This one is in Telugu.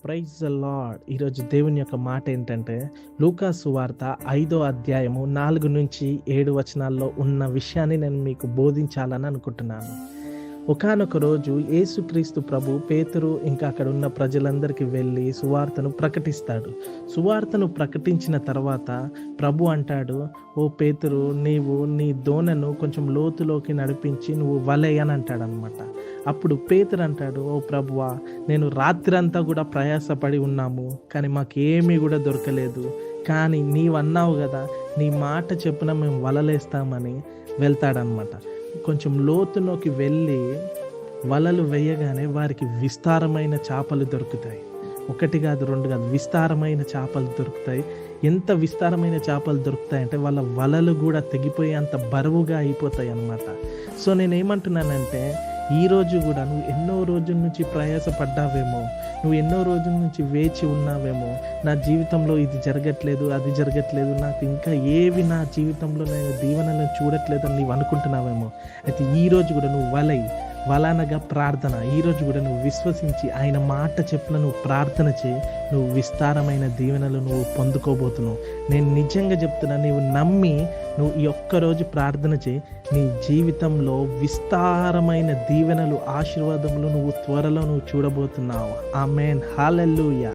Praise the lord. ఈరోజు దేవుని యొక్క మాట ఏంటంటే, లూకా సువార్త 5వ అధ్యాయము 4-7 వచనాల్లో ఉన్న విషయాన్ని నేను మీకు బోధించాలని అనుకుంటున్నాను. ఒకానొక రోజు యేసుక్రీస్తు ప్రభు పేతురు ఇంకా అక్కడ ఉన్న ప్రజలందరికీ వెళ్ళి సువార్తను ప్రకటిస్తాడు. సువార్తను ప్రకటించిన తర్వాత ప్రభు అంటాడు, ఓ పేతురు, నీవు నీ దోణను కొంచెం లోతులోకి నడిపించి నువ్వు వలెయ్ అని అంటాడనమాట. అప్పుడు పేతురు అంటాడు, ఓ ప్రభువా, నేను రాత్రంతా కూడా ప్రయాసపడి ఉన్నాము, కానీ మాకేమీ కూడా దొరకలేదు. కానీ నీవన్నావు కదా, నీ మాట చెప్పున మేము వలలేస్తామని వెళ్తాడనమాట. కొంచెం లోతులోకి వెళ్ళి వలలు వేయగానే వారికి విస్తారమైన చేపలు దొరుకుతాయి. 1 కాదు 2 కాదు, విస్తారమైన చేపలు దొరుకుతాయి. ఎంత విస్తారమైన చేపలు దొరుకుతాయంటే వాళ్ళ వలలు కూడా తెగిపోయి అంత బరువుగా అయిపోతాయి అన్నమాట. సో నేనేమంటున్నానంటే, ఈరోజు కూడా నువ్వు ఎన్నో రోజుల నుంచి ప్రయాసపడ్డావేమో, నువ్వు ఎన్నో రోజుల నుంచి వేచి ఉన్నావేమో, నా జీవితంలో ఇది జరగట్లేదు, అది జరగట్లేదు, నాకు ఇంకా ఏవి నా జీవితంలో నేను దీవెనలను చూడట్లేదు అని నీవు అనుకుంటున్నావేమో. అయితే ఈరోజు కూడా నువ్వు వలనగా ప్రార్థన, ఈరోజు కూడా నువ్వు విశ్వసించి ఆయన మాట చెప్పిన నువ్వు ప్రార్థన చేయి, నువ్వు విస్తారమైన దీవెనలు నువ్వు పొందుకోబోతున్నావు. నేను నిజంగా చెప్తున్నా, నీవు నమ్మి నువ్వు ఈ ఒక్కరోజు ప్రార్థన చేయి, నీ జీవితంలో విస్తారమైన దీవెనలు, ఆశీర్వాదములు నువ్వు త్వరలో నువ్వు చూడబోతున్నావు. ఆమేన్, హల్లెలూయా.